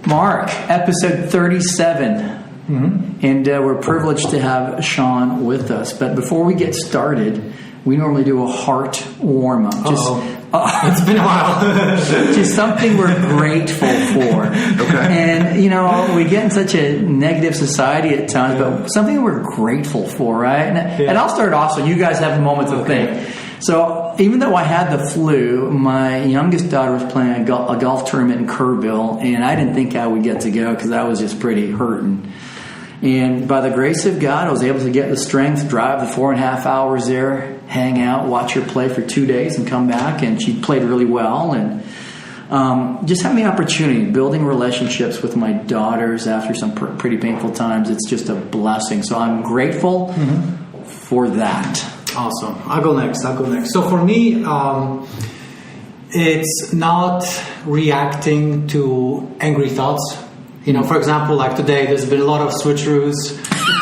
Mark, episode 37. And we're privileged to have Shawn with us. But before we get started, we normally do a heart warm-up. It's been a while. Just something we're grateful for. Okay. And, you know, we get in such a negative society at times, but something we're grateful for, right? And I'll start off so you guys have a moment to think. So even though I had the flu, my youngest daughter was playing a golf tournament in Kerrville, and I didn't think I would get to go because I was just pretty hurting. And by the grace of God, I was able to get the strength, drive the 4.5 hours there, hang out, watch her play for 2 days and come back. And she played really well. And just having the opportunity, building relationships with my daughters after some pretty painful times, it's just a blessing. So I'm grateful for that. Awesome. I'll go next. So for me, it's not reacting to angry thoughts. You know, for example, like today, there's been a lot of switcheroos.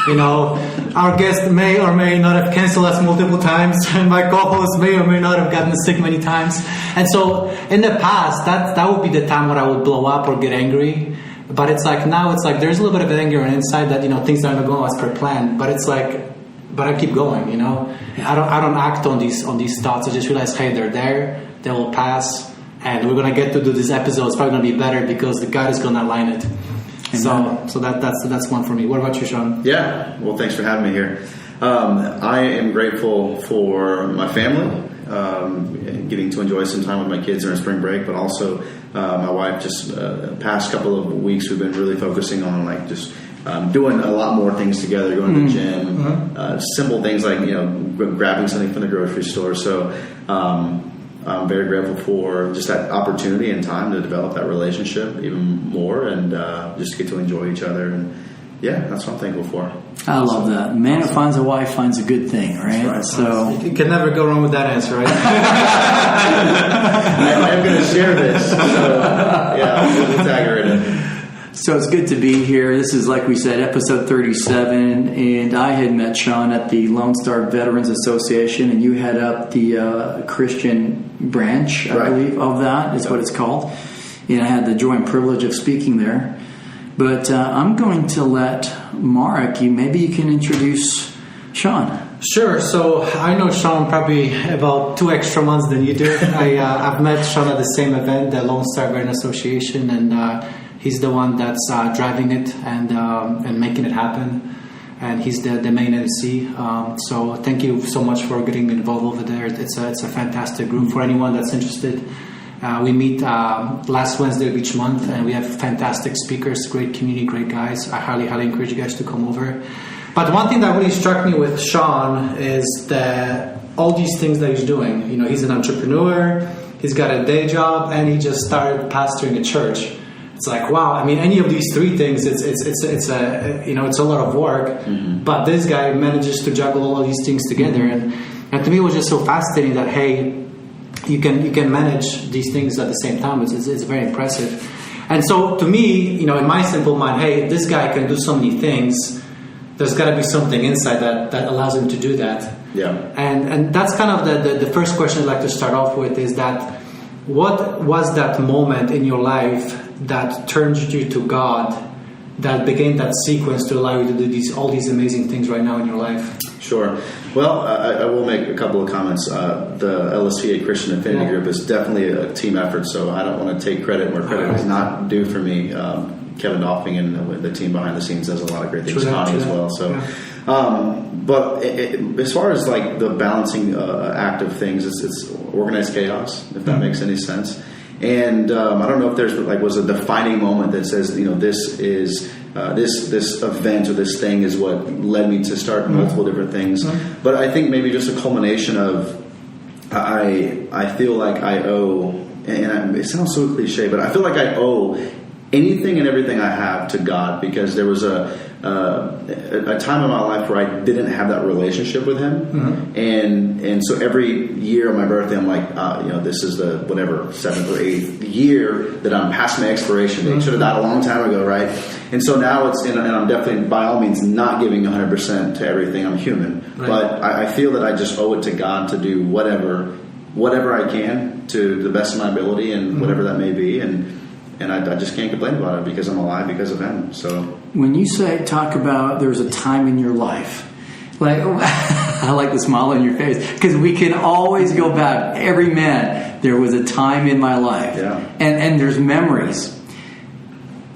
You know, our guest may or may not have canceled us multiple times, and my co-host may or may not have gotten sick many times. And so, in the past, that would be the time when I would blow up or get angry. But it's like now, it's like there's a little bit of anger on inside that, you know, things aren't going as per plan. But it's like, but I keep going. You know, I don't act on these thoughts. I just realize, hey, they're there. They will pass, and we're gonna get to do this episode. It's probably gonna be better because the God is gonna align it. So that's one for me. What about you, Shawn? Yeah. Well, thanks for having me here. I am grateful for my family, getting to enjoy some time with my kids during spring break, but also my wife. Just past couple of weeks, we've been really focusing on like just doing a lot more things together, going to the gym, simple things like, you know, grabbing something from the grocery store. So I'm very grateful for just that opportunity and time to develop that relationship even more and just get to enjoy each other. And yeah, that's what I'm thankful for. I love that. A man who finds a wife finds a good thing, right? Right. So you can never go wrong with that answer, right? I'm going to share this. So yeah, we'll tag her in it. So it's good to be here. This is, like we said, episode 37, and I had met Shawn at the Lone Star Veterans Association, and you head up the Christian branch, I believe, of that is what it's called. And I had the joy and privilege of speaking there. But I'm going to let Marek, maybe you can introduce Shawn. Sure. So I know Shawn probably about 2 extra months than you do. I've met Shawn at the same event, the Lone Star Veterans Association, and he's the one that's driving it and making it happen. And he's the main MC. So thank you so much for getting me involved over there. It's a fantastic group for anyone that's interested. We meet last Wednesday of each month, and we have fantastic speakers, great community, great guys. I highly encourage you guys to come over. But one thing that really struck me with Shawn is that all these things that he's doing. You know, he's an entrepreneur, he's got a day job, and he just started pastoring a church. It's like, wow. I mean, any of these three things, it's a lot of work. But this guy manages to juggle all of these things together, and to me, it was just so fascinating that hey, you can manage these things at the same time. It's very impressive. And so, to me, you know, in my simple mind, hey, this guy can do so many things. There's got to be something inside that allows him to do that. Yeah. And that's kind of the first question I'd like to start off with is that what was that moment in your life that turned you to God, that began that sequence to allow you to do all these amazing things right now in your life? Sure. Well, I will make a couple of comments. The LSVA Christian Affinity Group is definitely a team effort, so I don't want to take credit where credit is not due for me. Kevin Doffing and the team behind the scenes does a lot of great things, Connie as well. So, but as far as like the balancing act of things, it's organized chaos, if that makes any sense. And I don't know if there's was a defining moment that says, you know, this is this event or this thing is what led me to start multiple different things. But I think maybe just a culmination of I feel like I owe, and it sounds so cliche, but I feel like I owe anything and everything I have to God, because there was a time in my life where I didn't have that relationship with Him, and so every year on my birthday, I'm like, you know, this is the whatever 7th or 8th year that I'm past my expiration date. Should have died a long time ago, right? And so now it's, and I'm definitely by all means not giving 100% to everything. I'm human, but I feel that I just owe it to God to do whatever I can to the best of my ability and whatever that may be, and And I just can't complain about it because I'm alive because of him. So when you talk about there's a time in your life, like I like the smile on your face because we can always go back. Every man, there was a time in my life, and there's memories.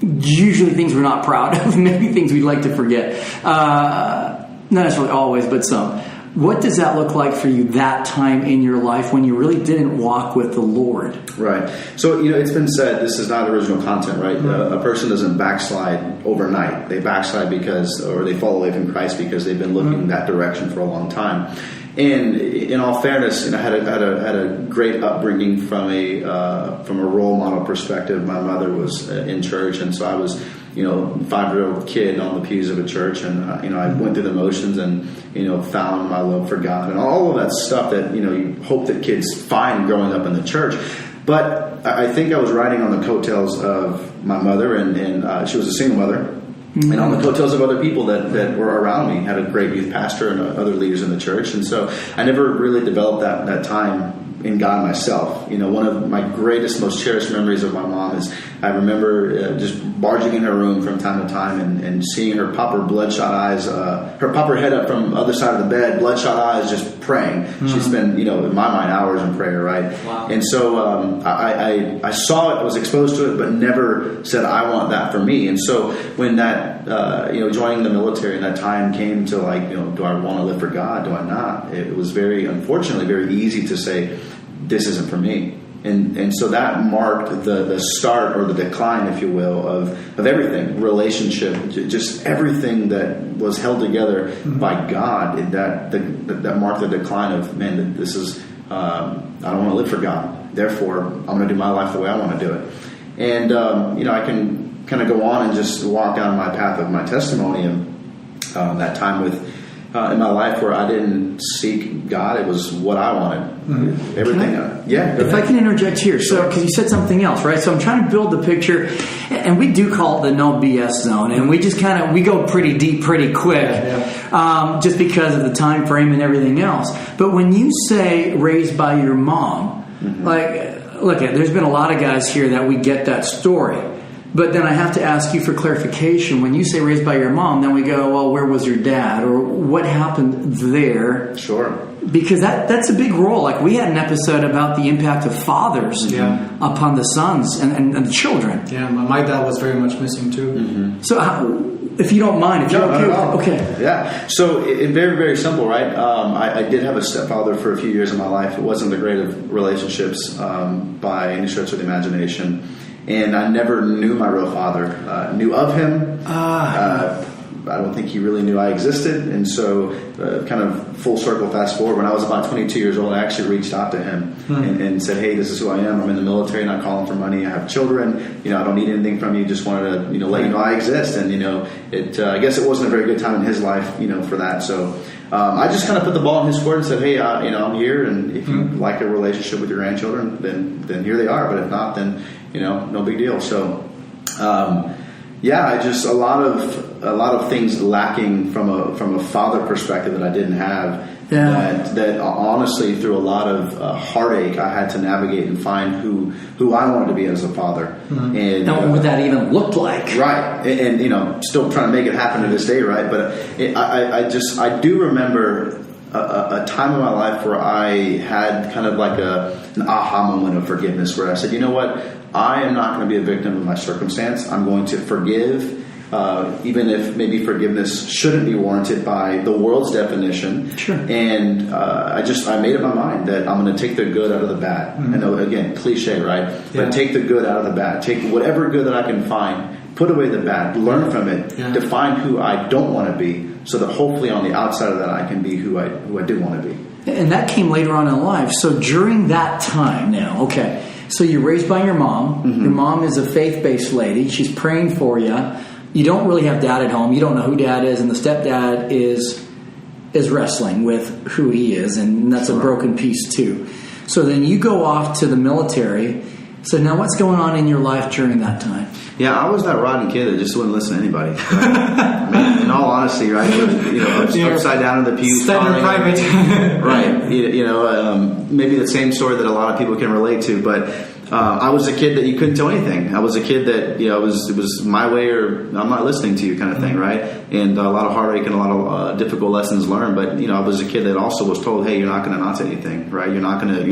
Usually things we're not proud of, maybe things we'd like to forget. Not necessarily always, but some. What does that look like for you, that time in your life when you really didn't walk with the Lord? Right. So, it's been said, this is not original content, right? A person doesn't backslide overnight. They backslide or they fall away from Christ because they've been looking that direction for a long time. And in all fairness, I had a great upbringing from a role model perspective. My mother was in church, and so I was, 5-year-old kid on the pews of a church, and I went through the motions and found my love for God and all of that stuff that you hope that kids find growing up in the church. But I think I was riding on the coattails of my mother, and she was a single mother. Mm-hmm. And on the coattails of other people that were around me, had a great youth pastor and other leaders in the church. And so I never really developed that time in God myself. One of my greatest, most cherished memories of my mom is I remember just barging in her room from time to time and seeing her pop her bloodshot eyes, pop her head up from the other side of the bed, bloodshot eyes, just praying. Mm-hmm. She'd spend, in my mind, hours in prayer, right? Wow. And so I saw it, I was exposed to it, but never said, I want that for me. And so when that, joining the military and that time came to do I want to live for God? Do I not? It was unfortunately, very easy to say, this isn't for me. And so that marked the start or the decline, if you will, of everything, relationship, just everything that was held together by God. That marked the decline of, man, this is, I don't want to live for God. Therefore, I'm going to do my life the way I want to do it. And, I can kind of go on and just walk down my path of my testimony and that time in my life where I didn't seek God. It was what I wanted. Mm-hmm. Everything. If I can interject here. So, because you said something else, right? So I'm trying to build the picture, and we do call it the no BS zone, and we just we go pretty deep pretty quick, just because of the time frame and everything else. But when you say raised by your mom, look, there's been a lot of guys here that we get that story. But then I have to ask you for clarification. When you say raised by your mom, then we go, well, where was your dad? Or what happened there? Sure. Because that's a big role. Like, we had an episode about the impact of fathers upon the sons and the children. Yeah, my dad was very much missing too. Mm-hmm. So if you don't mind, if you're okay. Yeah. So it very, very simple, right? I did have a stepfather for a few years in my life. It wasn't the great of relationships by any stretch of the imagination. And I never knew my real father. Knew of him. I don't think he really knew I existed. And so kind of full circle, fast forward, when I was about 22 years old, I actually reached out to him and said, hey, this is who I am. I'm in the military, not calling for money. I have children. I don't need anything from you. Just wanted to let you know I exist. And, I guess it wasn't a very good time in his life, for that. So I just kind of put the ball in his court and said, hey, I'm here. And if you like a relationship with your grandchildren, then here they are. But if not, then, no big deal. So, I just a lot of things lacking from a father perspective that I didn't have. Yeah. That honestly, through a lot of heartache, I had to navigate and find who I wanted to be as a father. Mm-hmm. And what that even looked like. Right. And still trying to make it happen to this day. Right. But I do remember a time in my life where I had kind of like an aha moment of forgiveness, where I said, you know what? I am not going to be a victim of my circumstance. I'm going to forgive, even if maybe forgiveness shouldn't be warranted by the world's definition. Sure. And I made up my mind that I'm going to take the good out of the bad. Mm-hmm. I know, again, cliche, right? Yeah. But take the good out of the bad. Take whatever good that I can find, put away the bad, learn from it, define who I don't want to be, so that hopefully on the outside of that I can be who I do want to be. And that came later on in life. So during that time now, okay. So you're raised by your mom. Mm-hmm. Your mom is a faith-based lady. She's praying for you. You don't really have dad at home. You don't know who dad is, and the stepdad is wrestling with who he is, and that's a broken piece too. So then you go off to the military. So now what's going on in your life during that time? Yeah, I was that rotten kid that just wouldn't listen to anybody. Right? I mean, in all honesty, right? Upside down in the pews. Standing private. Right. Maybe the same story that a lot of people can relate to. But I was a kid that you couldn't tell anything. I was a kid that, it was my way or I'm not listening to you kind of thing, right? And a lot of heartache and a lot of difficult lessons learned. But I was a kid that also was told, hey, you're not going to not say anything, right? You're not going to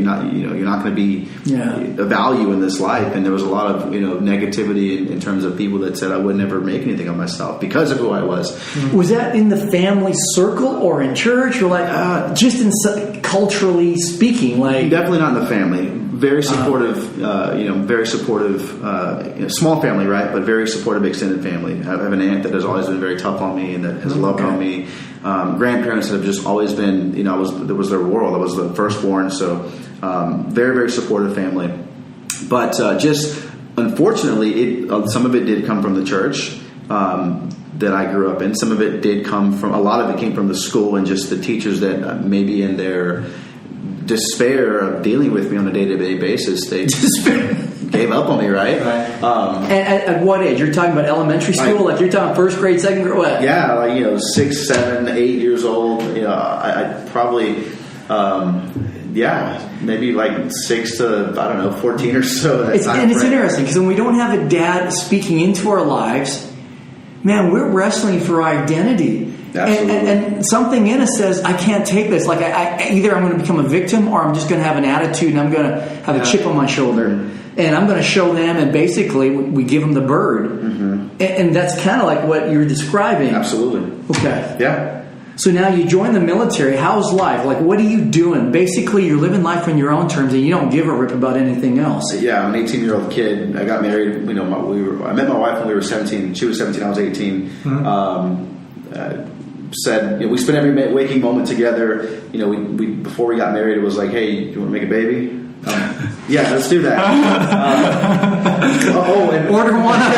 be a value in this life. And there was a lot of negativity in terms of people that said I would never make anything of myself because of who I was. Was that in the family circle or in church or like just in culturally speaking? Like definitely not in the family. Very supportive, very supportive, small family, right? But very supportive extended family. I have an aunt that has always been very tough on me and that has loved on me. Grandparents that have just always been, that was their world. I was the firstborn, so very, very supportive family. But just unfortunately, some of it did come from the church that I grew up in. Some of it did come from, a lot of it came from the school and just the teachers that maybe in their despair of dealing with me on a day-to-day basis, they gave up on me, right? And at what age? You're talking about elementary school? Like you're talking first grade, second grade, what? Yeah, 6, 7, 8 years old. I probably, maybe like 6 to, 14 or so. It's interesting because when we don't have a dad speaking into our lives, man, we're wrestling for identity. And something in us says, I can't take this. Like either I'm going to become a victim or I'm just going to have an attitude and I'm going to have a chip on my shoulder. And I'm going to show them, and basically we give them the bird. Mm-hmm. And that's kind of like what you're describing. Absolutely. Okay. Yeah. So now you join the military. How's life? Like, what are you doing? Basically, you're living life on your own terms, and you don't give a rip about anything else. Yeah, I'm an 18-year-old kid. I got married. I met my wife when we were 17. She was 17. I was 18. Mm-hmm. Said we spent every waking moment together. We before we got married, it was like, hey, you want to make a baby? Yeah, let's do that. And order one up.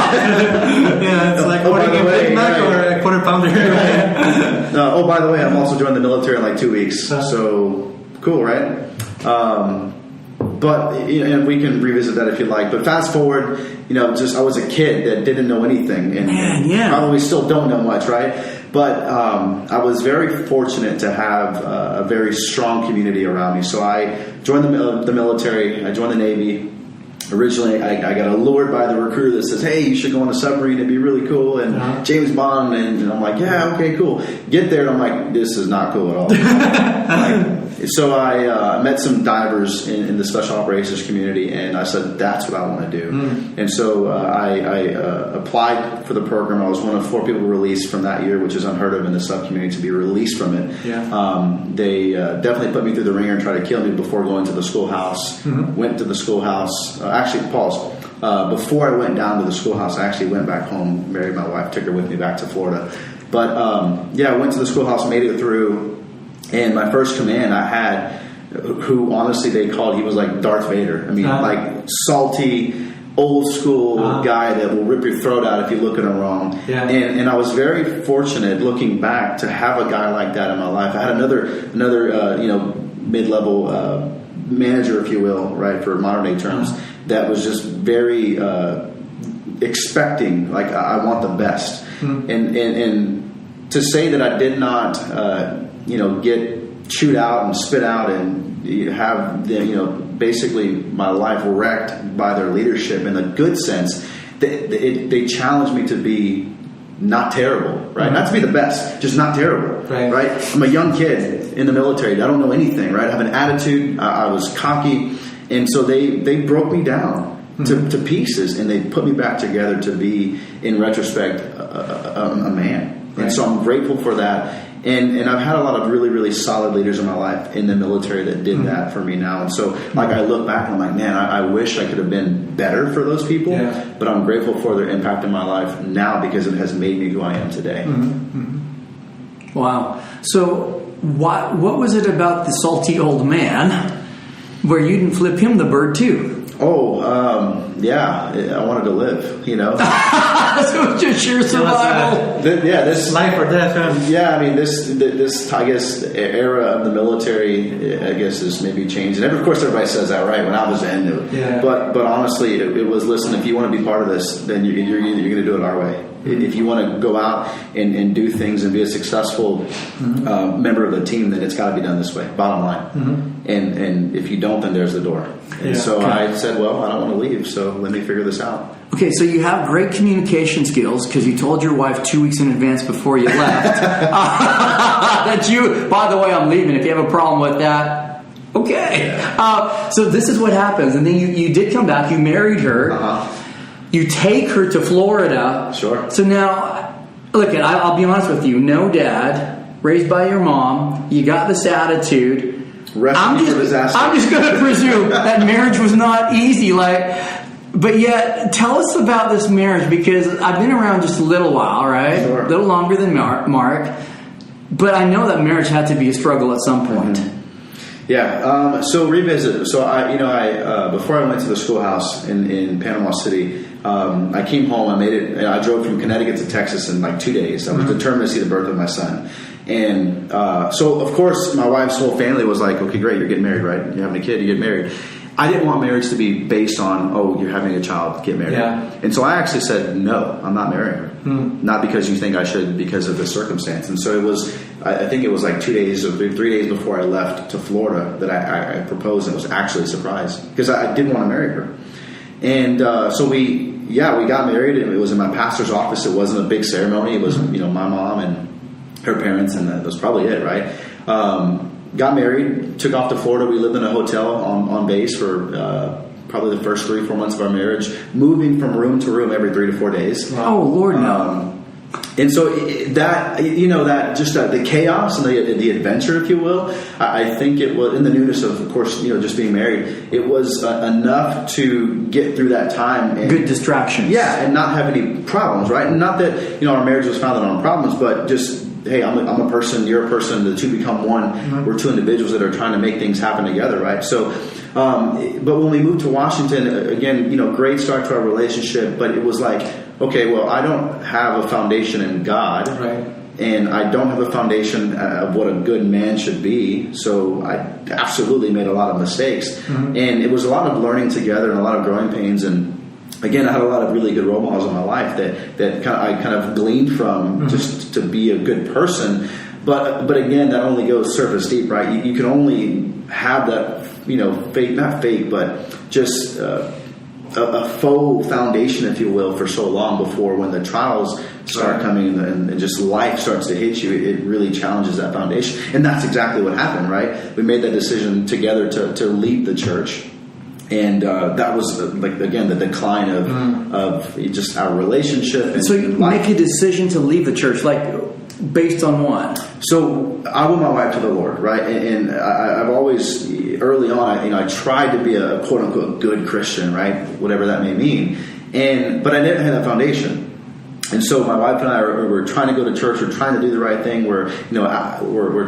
Yeah, it's like ordering a Big Mac or a quarter pounder. By the way, I'm also joining the military in like 2 weeks. So cool, right? But and we can revisit that if you like. But fast forward, just I was a kid that didn't know anything, and probably still don't know much, right? But I was very fortunate to have a very strong community around me. So I joined the military. I joined the Navy. Originally, I got allured by the recruiter that says, hey, you should go on a submarine. It'd be really cool. And James Bond. And I'm like, yeah, okay, cool. Get there, and I'm like, this is not cool at all. So I met some divers in the special operations community, and I said, that's what I want to do. And so I applied for the program. I was one of 4 people released from that year, which is unheard of in the sub community to be released from it. Yeah. They definitely put me through the ringer and tried to kill me before going to the schoolhouse. Went to the schoolhouse. Actually, pause. Before I went down to the schoolhouse, I actually went back home, married my wife, took her with me back to Florida. But I went to the schoolhouse, made it through. And my first command I had, who honestly he was like Darth Vader. I mean, like salty, old school guy that will rip your throat out if you look at him wrong. Yeah. And I was very fortunate looking back to have a guy like that in my life. I had another mid-level manager, if you will, right, for modern day terms, that was just very expecting, like I want the best. And to say that I did not get chewed out and spit out and have basically my life wrecked by their leadership in a good sense. They challenged me to be not terrible, right? Not to be the best, just not terrible, right? I'm a young kid in the military. I don't know anything, right? I have an attitude. I was cocky, and so they broke me down to pieces, and they put me back together to be, in retrospect, a man. And so I'm grateful for that. And I've had a lot of really, really solid leaders in my life in the military that did that for me now. And so, I look back and I'm like, man, I wish I could have been better for those people. Yeah. But I'm grateful for their impact in my life now because it has made me who I am today. Wow. So what was it about the salty old man where you didn't flip him the bird too? I wanted to live, So it was just sheer survival. This life or death. Yeah, I mean, this I guess era of the military, I guess, is maybe changed. And of course, everybody says that, right? When I was in, but honestly, it was, listen, if you want to be part of this, then you're going to do it our way. If you want to go out and do things and be a successful member of the team, then it's got to be done this way, bottom line. And if you don't, then there's the door. And so I said, well, I don't want to leave, so let me figure this out. Okay, so you have great communication skills because you told your wife 2 weeks in advance before you left that you, by the way, I'm leaving. If you have a problem with that, okay. So this is what happens. And then you did come back. You married her. You take her to Florida. Sure. So now, look, I'll be honest with you. No dad, raised by your mom. You got this attitude. I'm just going to presume that marriage was not easy. But yet, tell us about this marriage, because I've been around just a little while, right? Sure. A little longer than Mark. But I know that marriage had to be a struggle at some point. Yeah. So revisit. So I before I went to the schoolhouse in Panama City, I came home. I made it. And I drove from Connecticut to Texas in like 2 days. I was determined to see the birth of my son. And so, of course, my wife's whole family was like, "Okay, great, you're getting married, right? You're having a kid, you get married." I didn't want marriage to be based on, "Oh, you're having a child, get married." Yeah. And so I actually said, "No, I'm not marrying her. Not because you think I should, because of the circumstance." And so it was. I think it was like 2 days or 3 days before I left to Florida that I proposed, and it was actually a surprise because I didn't want to marry her. And so we got married, and it was in my pastor's office. It wasn't a big ceremony. It was my mom and her parents, and that was probably it, right? Got married, took off to Florida. We lived in a hotel on base for probably the first 3 or 4 months of our marriage, moving from room to room every 3 to 4 days. Oh, Lord, no. And so the chaos and the adventure, if you will, I think it was in the newness of course, just being married. It was enough to get through that time. And, good distractions. Yeah, and not have any problems, right? And not that our marriage was founded on problems, but just, hey, I'm a person, you're a person, the two become one. We're two individuals that are trying to make things happen together, right? So, but when we moved to Washington, again, great start to our relationship, but it was like, okay, well, I don't have a foundation in God, right, and I don't have a foundation of what a good man should be, so I absolutely made a lot of mistakes, and it was a lot of learning together and a lot of growing pains, and again, I had a lot of really good role models in my life that I kind of gleaned from just to be a good person. But again, that only goes surface deep, right? You can only have that, fake, not fake, but just a faux foundation, if you will, for so long before when the trials start coming and just life starts to hit you, it really challenges that foundation. And that's exactly what happened, right? We made that decision together to leave the church. And that was, the decline of just our relationship. And so you make a decision to leave the church, based on what? So I won my wife to the Lord, right? And I've always, early on, I tried to be a quote unquote good Christian, right? Whatever that may mean. But I didn't have that foundation. And so my wife and I we're trying to go to church. We're trying to do the right thing. We're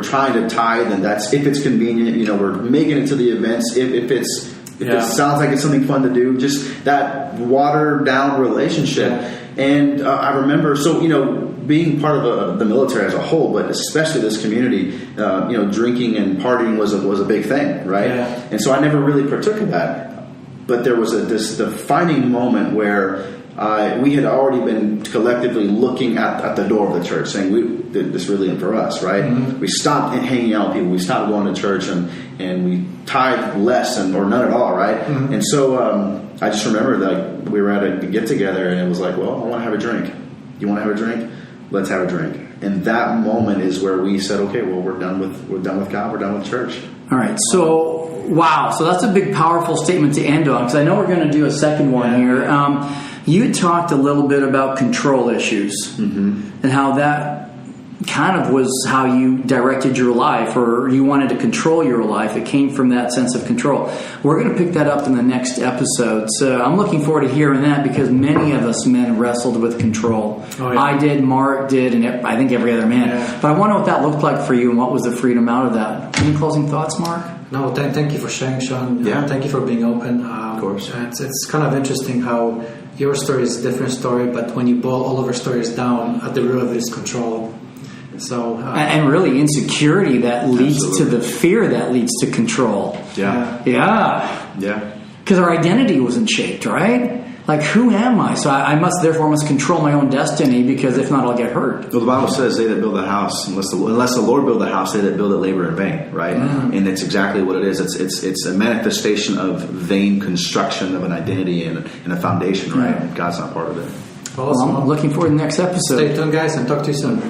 trying to tithe, and that's if it's convenient. We're making it to the events if it sounds like it's something fun to do. Just that watered down relationship. And I remember, being part of the military as a whole, but especially this community, drinking and partying was a big thing, right? Yeah. And so I never really partook in that. But there was this defining moment where we had already been collectively looking at the door of the church, saying, "This really isn't for us," right? Mm-hmm. We stopped hanging out with people. We stopped going to church, and we tithed less or none at all, right? Mm-hmm. And so I just remember that we were at a get together, and it was like, "Well, I want to have a drink. You want to have a drink? Let's have a drink." And that moment is where we said, "Okay, well, we're done with God. We're done with church." All right. So wow. So that's a big, powerful statement to end on, because I know we're going to do a second one here. You talked a little bit about control issues and how that kind of was how you directed your life, or you wanted to control your life. It came from that sense of control. We're going to pick that up in the next episode. So I'm looking forward to hearing that, because many of us men wrestled with control. Oh, yeah. I did, Mark did, and I think every other man. Yeah. But I want to know what that looked like for you and what was the freedom out of that. Any closing thoughts, Mark? No, thank you for sharing, Shawn. Yeah. Thank you for being open. Of course. It's kind of interesting how, your story is a different story, but when you boil all of our stories down, at the root of it is control. So and really insecurity that leads Absolutely. to the fear that leads to control. Yeah. Yeah. Because our identity wasn't shaped, right? Like, who am I? So I must control my own destiny, because if not, I'll get hurt. Well, the Bible says, "They that build a house, unless the Lord build a house, they that build it labor in vain." Right, and it's exactly what it is. It's a manifestation of vain construction of an identity and a foundation. Right, God's not part of it. Awesome. Well, I'm looking forward to the next episode. Stay tuned, guys, and talk to you soon.